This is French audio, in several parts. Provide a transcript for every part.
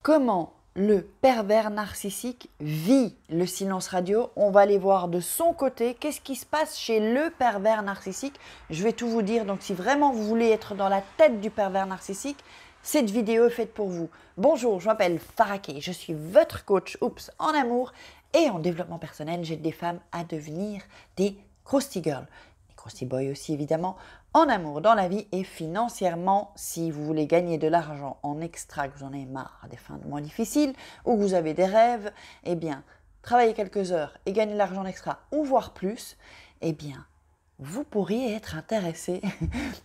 comment le pervers narcissique vit le silence radio. On va aller voir de son côté qu'est-ce qui se passe chez le pervers narcissique. Je vais tout vous dire, donc si vraiment vous voulez être dans la tête du pervers narcissique, cette vidéo est faite pour vous. Bonjour, je m'appelle Farah Kay, je suis votre coach en amour et en développement personnel. J'aide des femmes à devenir des Krusty Girls, des Krusty Boys aussi évidemment, en amour, dans la vie et financièrement. Si vous voulez gagner de l'argent en extra, que vous en avez marre des fins de mois difficiles ou que vous avez des rêves, eh bien, travailler quelques heures et gagner de l'argent en extra ou voire plus, eh bien, vous pourriez être intéressé.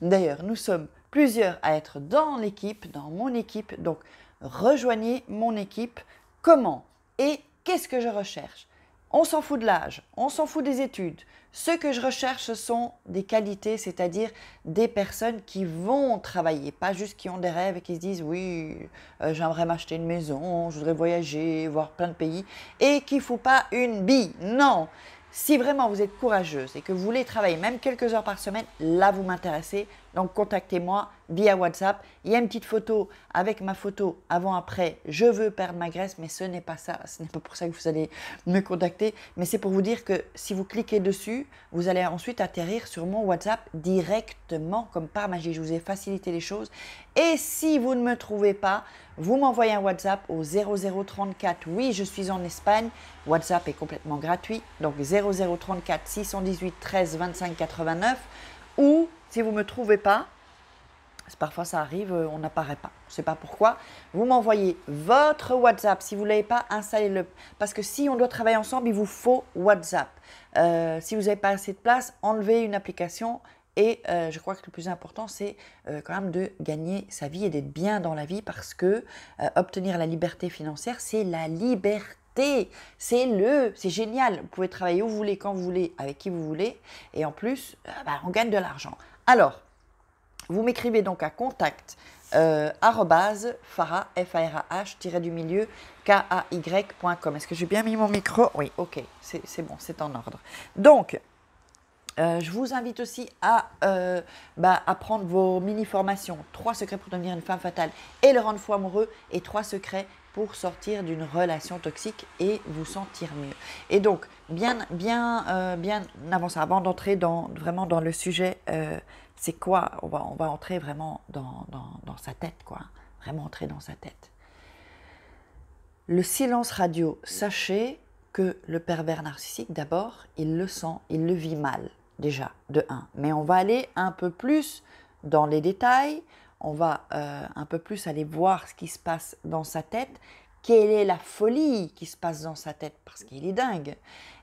D'ailleurs, nous sommes plusieurs à être dans l'équipe, dans mon équipe, donc rejoignez mon équipe. Comment et qu'est-ce que je recherche? On s'en fout de l'âge, on s'en fout des études. Ce que je recherche, ce sont des qualités, c'est-à-dire des personnes qui vont travailler, pas juste qui ont des rêves et qui se disent « oui, j'aimerais m'acheter une maison, je voudrais voyager, voir plein de pays » et qui ne font pas une bille. Non! Si vraiment vous êtes courageuse et que vous voulez travailler même quelques heures par semaine, là vous m'intéressez, donc contactez-moi via WhatsApp. Il y a une petite photo avec ma photo avant-après, je veux perdre ma graisse, mais ce n'est pas ça, ce n'est pas pour ça que vous allez me contacter, mais c'est pour vous dire que si vous cliquez dessus, vous allez ensuite atterrir sur mon WhatsApp directement, comme par magie. Je vous ai facilité les choses. Et si vous ne me trouvez pas, vous m'envoyez un WhatsApp au 0034. Oui, je suis en Espagne. WhatsApp est complètement gratuit. Donc 0034 618 13 25 89. Ou si vous ne me trouvez pas, parfois ça arrive, on n'apparaît pas. Je ne sais pas pourquoi. Vous m'envoyez votre WhatsApp. Si vous ne l'avez pas, installez-le. Parce que si on doit travailler ensemble, il vous faut WhatsApp. Si vous n'avez pas assez de place, enlevez une application. Et je crois que le plus important, c'est quand même de gagner sa vie et d'être bien dans la vie parce que obtenir la liberté financière, c'est la liberté. C'est génial. Vous pouvez travailler où vous voulez, quand vous voulez, avec qui vous voulez. Et en plus, on gagne de l'argent. Alors, vous m'écrivez donc à contact @farah, FARAH, KAY.com. Est-ce que j'ai bien mis mon micro? Oui, ok, c'est bon, c'est en ordre. Donc, je vous invite aussi à prendre vos mini-formations. 3 secrets pour devenir une femme fatale et le rendre fou amoureux. Et 3 secrets pour sortir d'une relation toxique et vous sentir mieux. Et donc, bien avant ça, avant d'entrer vraiment dans le sujet, c'est quoi? On va entrer vraiment dans sa tête, quoi. Vraiment entrer dans sa tête. Le silence radio, sachez que le pervers narcissique, d'abord, il le sent, il le vit mal. Déjà, de 1. Mais on va aller un peu plus dans les détails, on va un peu plus aller voir ce qui se passe dans sa tête, quelle est la folie qui se passe dans sa tête, parce qu'il est dingue,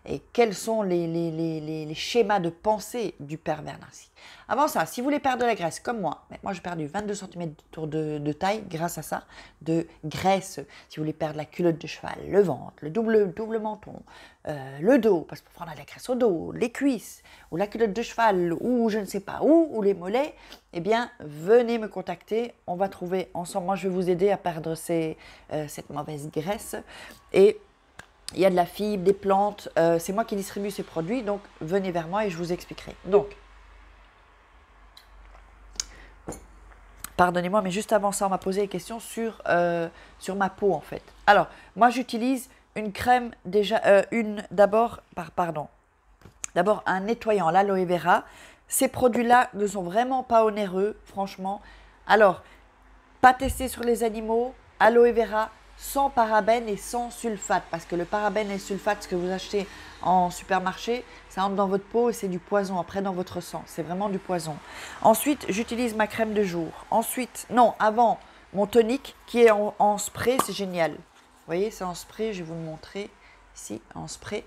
et quels sont les schémas de pensée du pervers narcissique. Avant ça, si vous voulez perdre de la graisse, comme moi j'ai perdu 22 cm de taille grâce à ça, de graisse. Si vous voulez perdre la culotte de cheval, le ventre, le double menton, le dos, parce que pour prendre de la graisse au dos, les cuisses, ou la culotte de cheval, ou je ne sais pas où, ou les mollets, eh bien, venez me contacter. On va trouver ensemble, moi je vais vous aider à perdre cette mauvaise graisse. Et il y a de la fibre, des plantes, c'est moi qui distribue ces produits, donc venez vers moi et je vous expliquerai. Donc, pardonnez-moi, mais juste avant ça, on m'a posé des questions sur ma peau en fait. Alors, moi j'utilise une crème déjà, d'abord un nettoyant, l'aloe vera. Ces produits-là ne sont vraiment pas onéreux, franchement. Alors, pas testé sur les animaux, aloe vera, sans parabènes et sans sulfate. Parce que le parabène et le sulfate, ce que vous achetez en supermarché, ça entre dans votre peau et c'est du poison, après dans votre sang. C'est vraiment du poison. Ensuite, j'utilise ma crème de jour. Avant, mon tonique qui est en spray, c'est génial. Vous voyez, c'est en spray, je vais vous le montrer ici, en spray.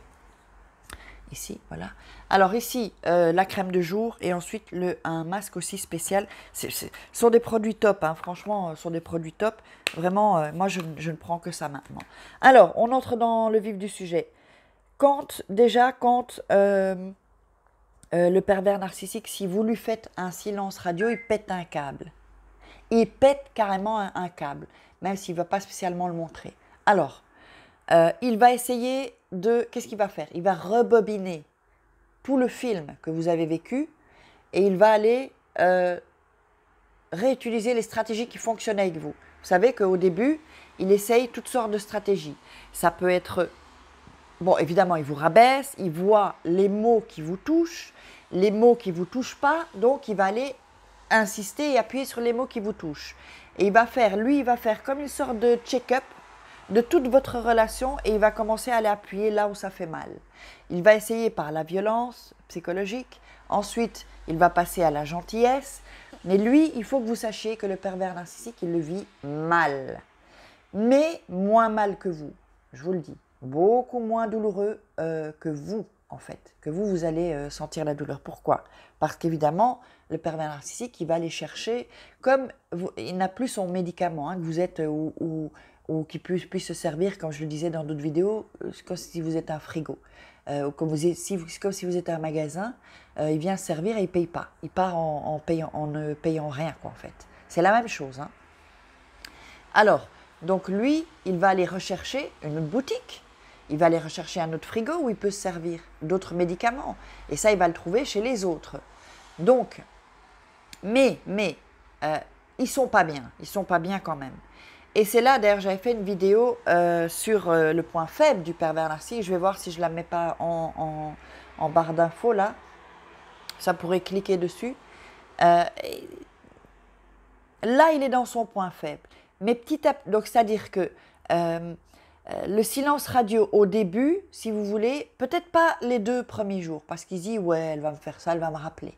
Ici, voilà. Alors ici, la crème de jour et ensuite un masque aussi spécial. Ce sont des produits top, hein, franchement, ce sont des produits top. Vraiment, moi, je ne prends que ça maintenant. Alors, on entre dans le vif du sujet. Quand le pervers narcissique, si vous lui faites un silence radio, il pète un câble. Il pète carrément un câble, même s'il ne va pas spécialement le montrer. Alors, il va essayer qu'est-ce qu'il va faire? Il va rebobiner tout le film que vous avez vécu et il va aller réutiliser les stratégies qui fonctionnent avec vous. Vous savez qu'au début, il essaye toutes sortes de stratégies. Ça peut être, bon, évidemment, il vous rabaisse, il voit les mots qui vous touchent, les mots qui ne vous touchent pas, donc il va aller insister et appuyer sur les mots qui vous touchent. Et il va faire comme une sorte de check-up de toute votre relation et il va commencer à aller appuyer là où ça fait mal. Il va essayer par la violence psychologique, ensuite il va passer à la gentillesse, mais lui, il faut que vous sachiez que le pervers narcissique, il le vit mal, mais moins mal que vous, je vous le dis, beaucoup moins douloureux que vous en fait, que vous allez sentir la douleur. Pourquoi? Parce qu'évidemment, le pervers narcissique, il va aller chercher, comme il n'a plus son médicament, hein, que vous êtes ou qui puisse se servir, comme je le disais dans d'autres vidéos, comme si vous êtes un frigo, ou comme comme si vous êtes un magasin, il vient se servir et il ne paye pas. Il part en ne payant rien, quoi, en fait. C'est la même chose. Hein. Alors, donc lui, il va aller rechercher une autre boutique, il va aller rechercher un autre frigo où il peut se servir d'autres médicaments. Et ça, il va le trouver chez les autres. Donc, mais ils sont pas bien quand même. Et c'est là, d'ailleurs, j'avais fait une vidéo sur le point faible du pervers narcissique. Je vais voir si je ne la mets pas en barre d'infos, là. Ça pourrait cliquer dessus. Là, il est dans son point faible. Mais petit à petit, donc c'est-à-dire que le silence radio au début, si vous voulez, peut-être pas les 2 premiers jours, parce qu'il dit « ouais, elle va me faire ça, elle va me rappeler ».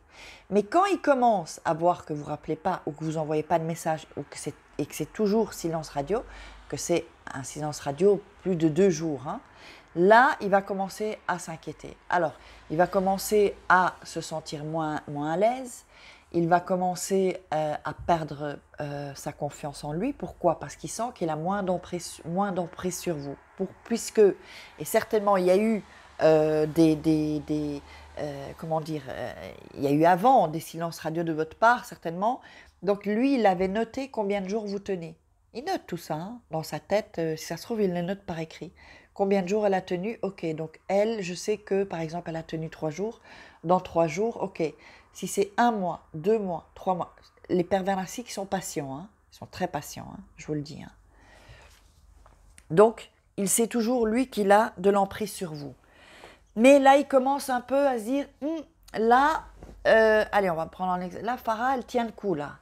Mais quand il commence à voir que vous ne rappelez pas ou que vous n'envoyez pas de message et que c'est toujours silence radio, que c'est un silence radio plus de 2 jours, hein, là, il va commencer à s'inquiéter. Alors, il va commencer à se sentir moins à l'aise, il va commencer à perdre sa confiance en lui. Pourquoi? Parce qu'il sent qu'il a moins d'emprise sur vous. Puisque, et certainement, il y a eu comment dire, il y a eu avant des silences radio de votre part, certainement. Donc lui, il avait noté combien de jours vous tenez. Il note tout ça hein, dans sa tête. Si ça se trouve, il le note par écrit. Combien de jours elle a tenu? Ok, donc elle, je sais que, par exemple, elle a tenu 3 jours. Dans 3 jours, ok. Si c'est 1 mois, 2 mois, 3 mois, les pervers narcissiques sont patients, hein, ils sont très patients, hein, je vous le dis. Hein. Donc, il sait toujours, lui, qu'il a de l'emprise sur vous. Mais là, il commence un peu à se dire, là, allez, on va prendre un exemple. Là, Farah, elle tient le coup, là.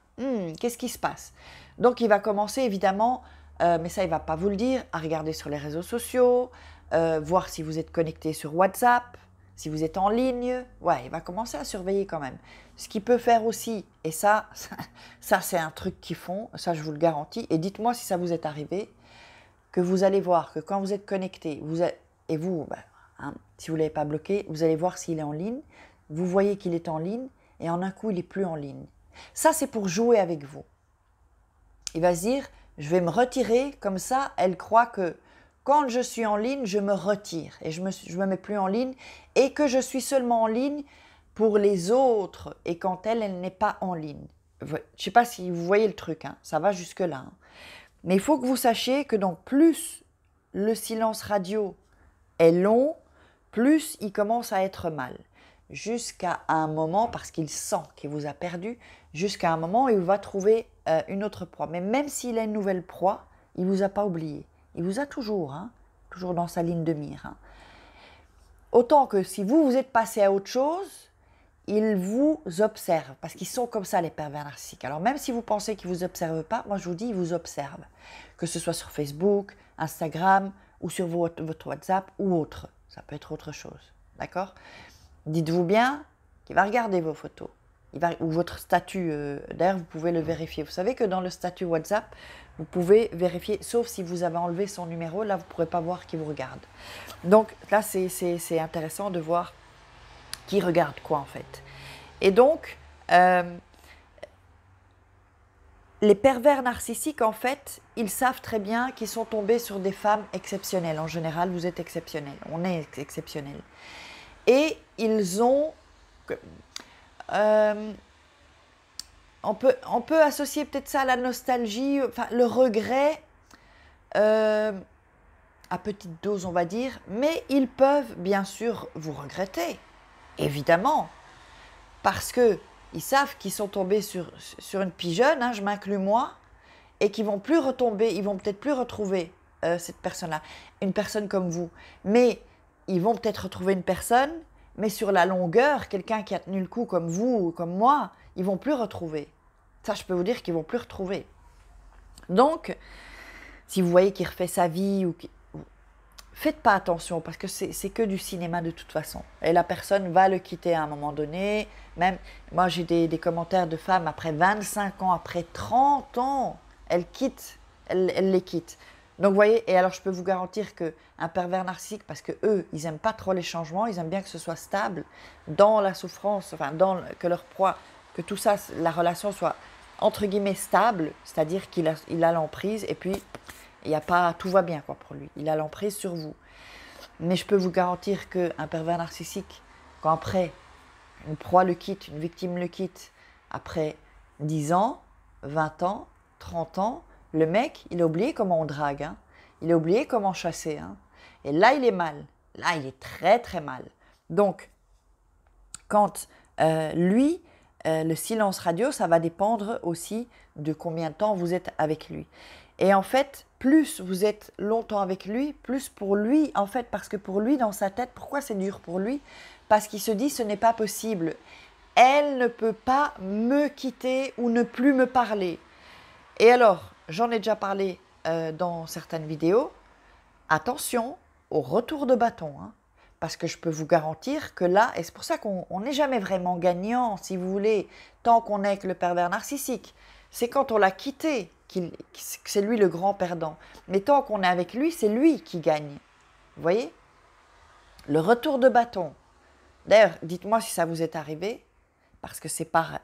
Qu'est-ce qui se passe? Donc, il va commencer, évidemment, mais ça, il ne va pas vous le dire, à regarder sur les réseaux sociaux, voir si vous êtes connecté sur WhatsApp, si vous êtes en ligne, ouais, il va commencer à surveiller quand même. Ce qu'il peut faire aussi, et ça c'est un truc qu'ils font, ça je vous le garantis, et dites-moi si ça vous est arrivé, que vous allez voir que quand vous êtes connecté, si vous ne l'avez pas bloqué, vous allez voir s'il est en ligne, vous voyez qu'il est en ligne, et en un coup il n'est plus en ligne. Ça c'est pour jouer avec vous. Il va se dire, je vais me retirer, comme ça elle croit que quand je suis en ligne, je me retire et je me mets plus en ligne et que je suis seulement en ligne pour les autres et quand elle n'est pas en ligne. Je ne sais pas si vous voyez le truc, hein, ça va jusque-là. Hein. Mais il faut que vous sachiez que donc plus le silence radio est long, plus il commence à être mal. Jusqu'à un moment, parce qu'il sent qu'il vous a perdu, jusqu'à un moment où il va trouver une autre proie. Mais même s'il a une nouvelle proie, il ne vous a pas oublié. Il vous a toujours, hein, toujours dans sa ligne de mire. Hein. Autant que si vous êtes passé à autre chose, ils vous observent, parce qu'ils sont comme ça les pervers narcissiques. Alors même si vous pensez qu'ils ne vous observent pas, moi je vous dis, ils vous observent. Que ce soit sur Facebook, Instagram, ou sur votre WhatsApp, ou autre. Ça peut être autre chose, d'accord? Dites-vous bien qu'il va regarder vos photos. Ou votre statut, d'ailleurs vous pouvez le vérifier. Vous savez que dans le statut WhatsApp, vous pouvez vérifier, sauf si vous avez enlevé son numéro, là vous ne pourrez pas voir qui vous regarde. Donc là c'est intéressant de voir qui regarde quoi en fait. Et donc, les pervers narcissiques en fait, ils savent très bien qu'ils sont tombés sur des femmes exceptionnelles. En général, vous êtes exceptionnels, on est exceptionnels. Et ils ont... on peut associer peut-être ça à la nostalgie, enfin le regret, à petite dose on va dire, mais ils peuvent bien sûr vous regretter, évidemment, parce qu'ils savent qu'ils sont tombés sur une pigeonne, hein, je m'inclus moi, et qui vont plus retomber, ils vont peut-être plus retrouver cette personne-là, une personne comme vous. Mais ils vont peut-être retrouver une personne, mais sur la longueur, quelqu'un qui a tenu le coup comme vous ou comme moi, ils vont plus retrouver. Ça, je peux vous dire qu'ils vont plus retrouver. Donc, si vous voyez qu'il refait sa vie, faites pas attention parce que c'est que du cinéma de toute façon. Et la personne va le quitter à un moment donné. Même, moi j'ai des commentaires de femmes après 25 ans, après 30 ans, elles les quittent. Donc vous voyez, et alors je peux vous garantir qu'un pervers narcissique, parce que eux, ils n'aiment pas trop les changements, ils aiment bien que ce soit stable, dans la souffrance, enfin que leur proie, que tout ça, la relation soit entre guillemets stable, c'est-à-dire qu'il a l'emprise et puis il y a pas, tout va bien quoi pour lui, il a l'emprise sur vous. Mais je peux vous garantir qu'un pervers narcissique, quand après une proie le quitte, une victime le quitte, après 10 ans, 20 ans, 30 ans, le mec, il a oublié comment on drague, hein. Il a oublié comment chasser. Hein. Et là, il est mal. Là, il est très, très mal. Donc, quand le silence radio, ça va dépendre aussi de combien de temps vous êtes avec lui. Et en fait, plus vous êtes longtemps avec lui, plus pour lui, en fait, parce que pour lui, dans sa tête, pourquoi c'est dur pour lui? Parce qu'il se dit, ce n'est pas possible. Elle ne peut pas me quitter ou ne plus me parler. Et alors, j'en ai déjà parlé dans certaines vidéos. Attention au retour de bâton. Hein, parce que je peux vous garantir que là, et c'est pour ça qu'on n'est jamais vraiment gagnant, si vous voulez, tant qu'on est avec le pervers narcissique. C'est quand on l'a quitté que c'est lui le grand perdant. Mais tant qu'on est avec lui, c'est lui qui gagne. Vous voyez? Le retour de bâton. D'ailleurs, dites-moi si ça vous est arrivé, parce que c'est par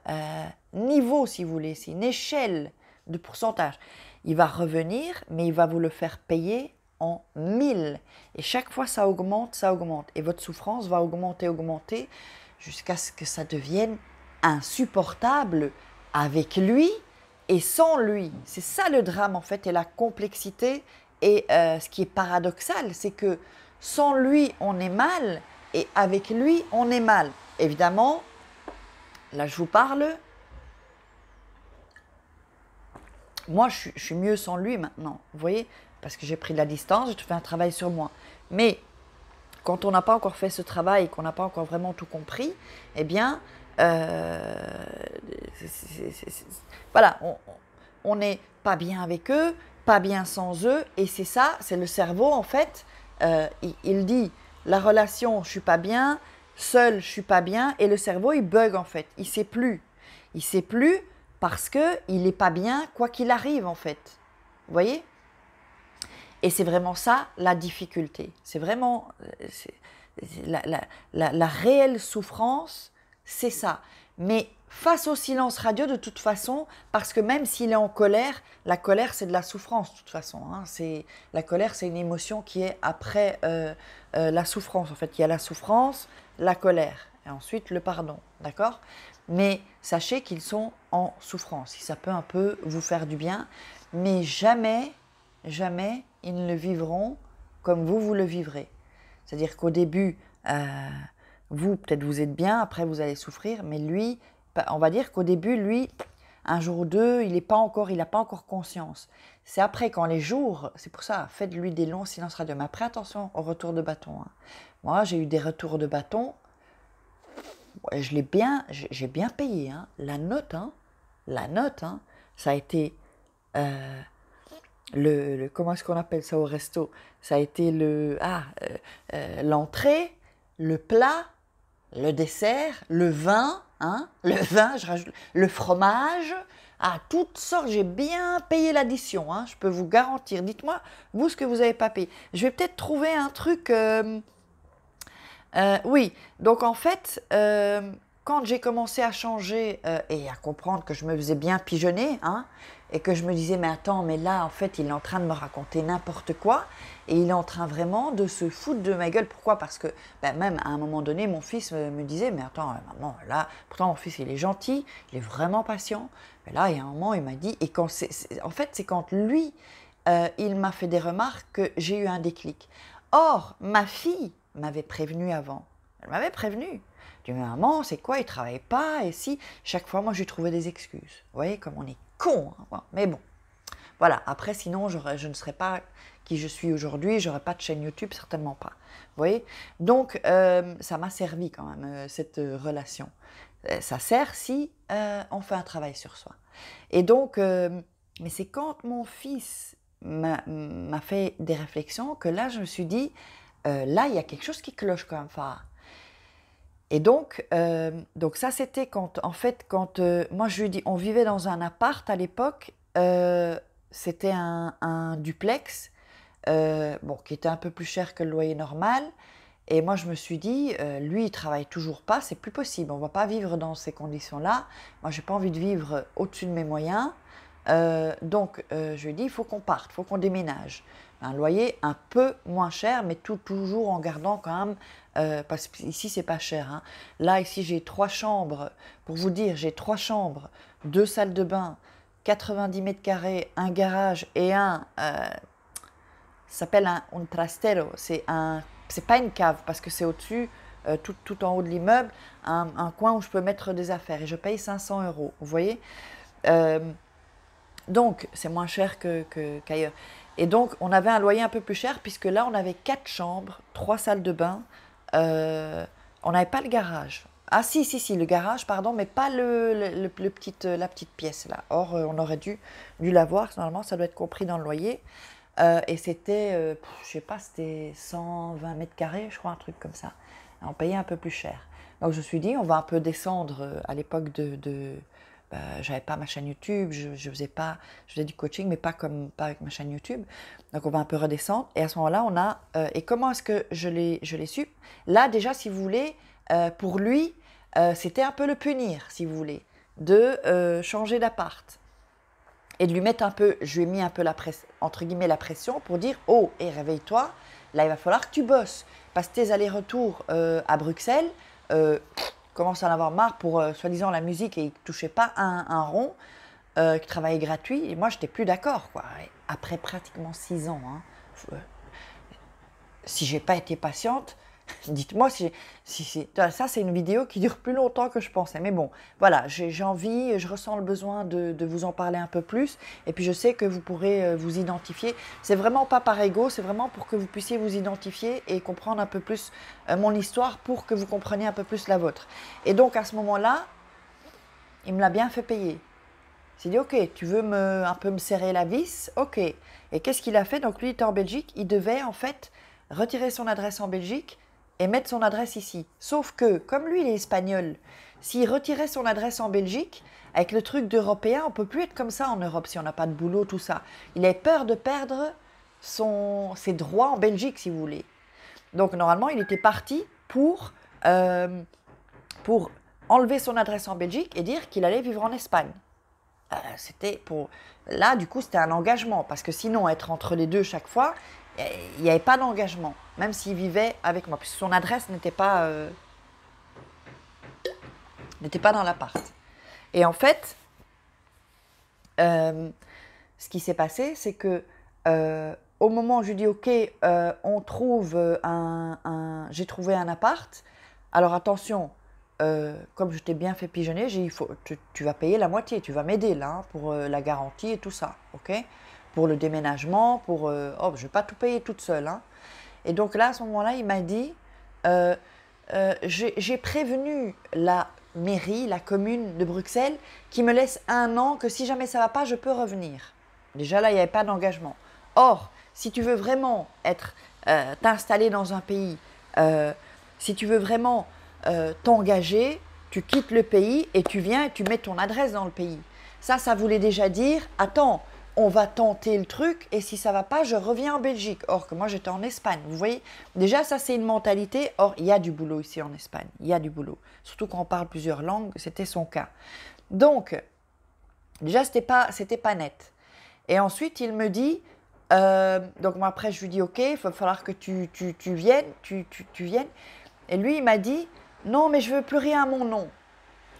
niveau, si vous voulez, c'est une échelle de pourcentage. Il va revenir, mais il va vous le faire payer en 1000. Et chaque fois, ça augmente, et votre souffrance va augmenter, jusqu'à ce que ça devienne insupportable avec lui et sans lui. C'est ça le drame, en fait, et la complexité. Et ce qui est paradoxal, c'est que sans lui, on est mal, et avec lui, on est mal. Évidemment, là, je vous parle. Moi, je suis mieux sans lui maintenant, vous voyez, parce que j'ai pris de la distance, j'ai fait un travail sur moi. Mais quand on n'a pas encore fait ce travail, qu'on n'a pas encore vraiment tout compris, eh bien, voilà, on n'est pas bien avec eux, pas bien sans eux, et c'est ça, c'est le cerveau en fait, il dit, la relation, je suis pas bien, seul, je suis pas bien, et le cerveau, il bug en fait, il sait plus parce qu'il n'est pas bien quoi qu'il arrive en fait, vous voyez? Et c'est vraiment ça la difficulté, c'est vraiment la réelle souffrance, c'est ça. Mais face au silence radio de toute façon, parce que même s'il est en colère, la colère c'est de la souffrance de toute façon. Hein. La colère c'est une émotion qui est après la souffrance. En fait, il y a la souffrance, la colère et ensuite le pardon, d'accord? Mais sachez qu'ils sont en souffrance. Si ça peut un peu vous faire du bien, mais jamais, jamais ils ne le vivront comme vous le vivrez. C'est-à-dire qu'au début, vous, peut-être vous êtes bien, après vous allez souffrir, mais lui, on va dire qu'au début, lui, un jour ou deux, il n'a pas encore conscience. C'est après, quand les jours, c'est pour ça, faites-lui des longs silences radio. Mais après, attention au retour de bâton. Hein. Moi, j'ai eu des retours de bâton. Ouais, j'ai bien payé. Hein. La note, ça a été comment est-ce qu'on appelle ça au resto? Ça a été l'entrée, le plat, le dessert, le vin, je rajoute le fromage, toutes sortes. J'ai bien payé l'addition, je peux vous garantir. Dites-moi, vous, ce que vous n'avez pas payé. Je vais peut-être trouver un truc. Oui, donc en fait, quand j'ai commencé à changer et à comprendre que je me faisais bien pigeonner, et que je me disais, mais attends, mais là, en fait, il est en train de me raconter n'importe quoi, et il est en train vraiment de se foutre de ma gueule. Pourquoi? Parce que même à un moment donné, mon fils me disait, mais attends, maman, là, pourtant mon fils, il est gentil, il est vraiment patient. Mais là, il y a un moment, il m'a dit, et en fait, c'est quand lui, il m'a fait des remarques que j'ai eu un déclic. Or, ma fille m'avait prévenu avant. Elle m'avait prévenu. Je dis, mais maman, c'est quoi, il ne travaille pas? Et si, chaque fois, moi, je lui trouvais des excuses. Vous voyez, comme on est con. Hein, mais bon. Voilà, après, sinon, je ne serais pas qui je suis aujourd'hui, j'aurais pas de chaîne YouTube, certainement pas. Vous voyez? Donc, ça m'a servi quand même, cette relation. Ça sert si on fait un travail sur soi. Et donc, mais c'est quand mon fils m'a fait des réflexions que là, je me suis dit, là, il y a quelque chose qui cloche quand même. Enfin, et donc ça, c'était quand, en fait, quand moi, je lui ai dit, on vivait dans un appart à l'époque, c'était un duplex, bon, qui était un peu plus cher que le loyer normal. Et moi, je me suis dit, lui, il travaille toujours pas, c'est plus possible, on va pas vivre dans ces conditions-là. Moi, j'ai pas envie de vivre au-dessus de mes moyens. Donc, je lui ai dit, il faut qu'on parte, il faut qu'on déménage. Un loyer un peu moins cher, mais toujours en gardant quand même, parce qu'ici, c'est pas cher, hein. Là, ici, j'ai 3 chambres. Pour vous dire, j'ai 3 chambres, 2 salles de bain, 90 mètres carrés, un garage et ça s'appelle un trastero. C'est pas une cave parce que c'est au-dessus, tout en haut de l'immeuble, un coin où je peux mettre des affaires et je paye 500 €. Vous voyez? Donc, c'est moins cher qu'ailleurs. Et donc, on avait un loyer un peu plus cher puisque là, on avait 4 chambres, 3 salles de bain. On n'avait pas le garage. Ah si, le garage, pardon, mais pas la petite pièce là. Or, on aurait dû l'avoir. Normalement, ça doit être compris dans le loyer. Et c'était, je sais pas, c'était 120 mètres carrés, je crois, un truc comme ça. On payait un peu plus cher. Donc, je me suis dit, on va un peu descendre à l'époque j'avais pas ma chaîne YouTube, je faisais du coaching, mais pas avec ma chaîne YouTube. Donc, on va un peu redescendre. Et à ce moment-là, et comment est-ce que je l'ai su? Là, déjà, si vous voulez, pour lui, c'était un peu le punir, si vous voulez, de changer d'appart. Et de lui mettre un peu, je lui ai mis un peu entre guillemets la pression pour dire, oh, et réveille-toi, là, il va falloir que tu bosses. Parce que tes allers-retours à Bruxelles, commence à en avoir marre pour soi-disant la musique et il ne touchait pas un rond, qui travaillait gratuit. Et moi, je n'étais plus d'accord, quoi. Et après pratiquement 6 ans, hein, si je n'ai pas été patiente, dites-moi si ça, c'est une vidéo qui dure plus longtemps que je pensais. Mais bon, voilà, j'ai envie, je ressens le besoin de vous en parler un peu plus. Et puis, je sais que vous pourrez vous identifier. C'est vraiment pas par ego, c'est vraiment pour que vous puissiez vous identifier et comprendre un peu plus mon histoire pour que vous compreniez un peu plus la vôtre. Et donc, à ce moment-là, il me l'a bien fait payer. Il s'est dit, ok, tu veux un peu me serrer la vis? Ok. Et qu'est-ce qu'il a fait? Donc, lui, il était en Belgique. Il devait, en fait, retirer son adresse en Belgique et mettre son adresse ici. Sauf que, comme lui, il est espagnol, s'il retirait son adresse en Belgique, avec le truc d'européen, on ne peut plus être comme ça en Europe si on n'a pas de boulot, tout ça. Il avait peur de perdre ses droits en Belgique, si vous voulez. Donc, normalement, il était parti pour enlever son adresse en Belgique et dire qu'il allait vivre en Espagne. Là, du coup, c'était un engagement, parce que sinon, être entre les deux chaque fois, il n'y avait pas d'engagement, même s'il vivait avec moi, puisque son adresse n'était pas dans l'appart. Et en fait, ce qui s'est passé, c'est que au moment où je lui dis, ok, on trouve j'ai trouvé un appart, alors attention, comme je t'ai bien fait pigeonner, j'ai dit, tu vas payer la moitié, tu vas m'aider là, hein, pour la garantie et tout ça, ok? Pour le déménagement, je ne vais pas tout payer toute seule, hein. Et donc là, à ce moment-là, il m'a dit, j'ai prévenu la mairie, la commune de Bruxelles, qui me laisse 1 an, que si jamais ça ne va pas, je peux revenir. Déjà là, il n'y avait pas d'engagement. Or, si tu veux vraiment t'installer dans un pays, si tu veux vraiment t'engager, tu quittes le pays et tu viens et tu mets ton adresse dans le pays. Ça voulait déjà dire, attends, on va tenter le truc et si ça va pas, je reviens en Belgique. Or que moi, j'étais en Espagne. Vous voyez, déjà, ça, c'est une mentalité. Or, il y a du boulot ici en Espagne. Il y a du boulot. Surtout quand on parle plusieurs langues, c'était son cas. Donc, déjà, c'était pas net. Et ensuite, il me dit, donc moi, après, je lui dis, ok, il va falloir que tu viennes, tu viennes. Et lui, il m'a dit, non, mais je veux plus rien à mon nom.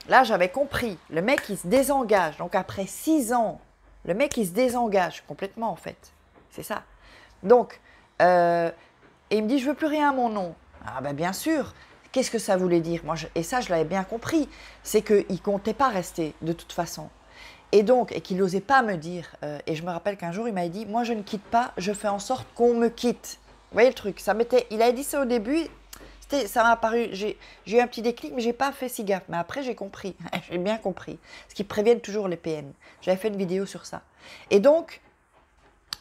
Là, j'avais compris. Le mec, il se désengage. Donc, après 6 ans, le mec, il se désengage complètement, en fait. C'est ça. Donc, et il me dit, je veux plus rien à mon nom. Ah ben, bien sûr. Qu'est-ce que ça voulait dire? Et ça, je l'avais bien compris. C'est qu'il ne comptait pas rester, de toute façon. Et donc, et qu'il n'osait pas me dire, et je me rappelle qu'un jour, il m'avait dit, moi, je ne quitte pas, je fais en sorte qu'on me quitte. Vous voyez le truc, il avait dit ça au début, ça m'a paru, j'ai eu un petit déclic, mais j'ai pas fait si gaffe. Mais après, j'ai compris, j'ai bien compris. Parce qu'ils préviennent toujours les PN. J'avais fait une vidéo sur ça. Et donc,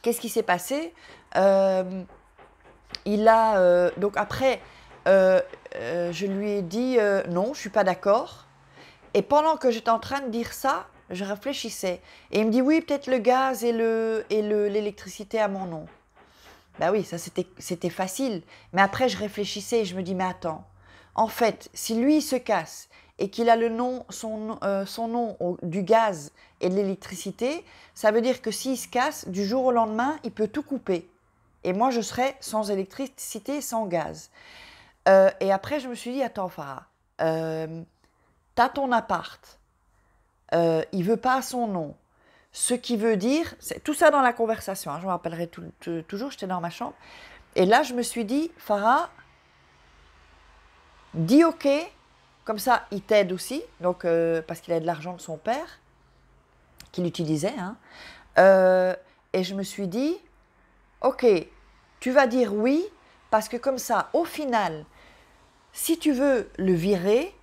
qu'est-ce qui s'est passé? Donc après, je lui ai dit, non, je suis pas d'accord. Et pendant que j'étais en train de dire ça, je réfléchissais. Et il me dit, oui, peut-être le gaz et l'électricité à mon nom. Ben oui, ça c'était facile. Mais après, je réfléchissais et je me dis, mais attends. En fait, si lui, il se casse et qu'il a son nom du gaz et de l'électricité, ça veut dire que s'il se casse, du jour au lendemain, il peut tout couper. Et moi, je serais sans électricité, sans gaz. Et après, je me suis dit, attends, Farah, t'as ton appart, il veut pas son nom. Ce qui veut dire, c'est tout ça dans la conversation, hein, je me rappellerai toujours, j'étais dans ma chambre. Et là, je me suis dit, Farah, dis ok, comme ça, il t'aide aussi, donc, parce qu'il a de l'argent de son père, qu'il utilisait. Hein, et je me suis dit, ok, tu vas dire oui, parce que comme ça, au final, si tu veux le virer,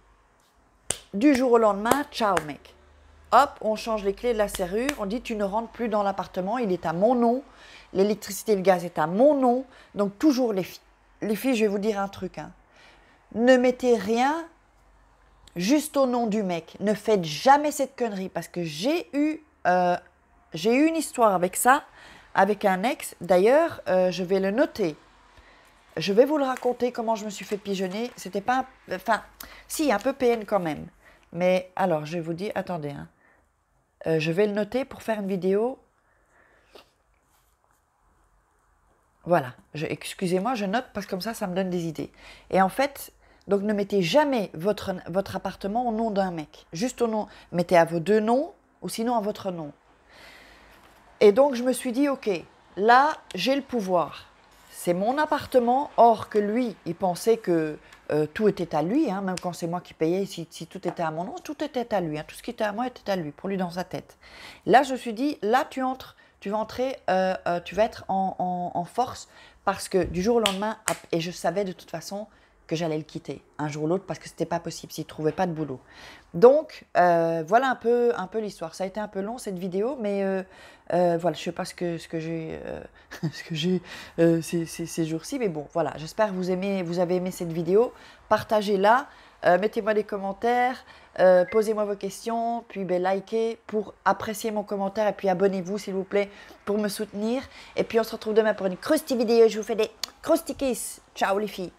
du jour au lendemain, ciao mec. Hop, on change les clés de la serrure, on dit tu ne rentres plus dans l'appartement, il est à mon nom, l'électricité et le gaz est à mon nom, donc toujours les filles. Les filles, je vais vous dire un truc, hein. Ne mettez rien juste au nom du mec, ne faites jamais cette connerie, parce que j'ai eu une histoire avec ça, avec un ex, d'ailleurs, je vais le noter. Je vais vous le raconter, comment je me suis fait pigeonner, c'était pas, enfin, si, un peu PN quand même. Mais alors, je vais vous dire, attendez, hein. Je vais le noter pour faire une vidéo. Voilà, excusez-moi, je note parce que comme ça me donne des idées. Et en fait, donc ne mettez jamais votre appartement au nom d'un mec. Juste au nom, mettez à vos deux noms ou sinon à votre nom. Et donc je me suis dit, ok, là j'ai le pouvoir. C'est mon appartement, or que lui, il pensait que tout était à lui, hein, même quand c'est moi qui payais, si tout était à mon nom, tout était à lui, hein, tout ce qui était à moi était à lui, pour lui dans sa tête. Là, je me suis dit, là, tu vas entrer, tu vas être en force, parce que du jour au lendemain, et je savais de toute façon que j'allais le quitter, un jour ou l'autre, parce que c'était pas possible, s'il ne trouvait pas de boulot. Donc, voilà un peu l'histoire. Ça a été un peu long, cette vidéo, mais voilà, je ne sais pas ce que j'ai ces jours-ci, mais bon, voilà, j'espère que vous avez aimé cette vidéo. Partagez-la, mettez-moi des commentaires, posez-moi vos questions, puis likez pour apprécier mon commentaire, et puis abonnez-vous, s'il vous plaît, pour me soutenir. Et puis, on se retrouve demain pour une crusty vidéo. Je vous fais des crusty kiss. Ciao les filles.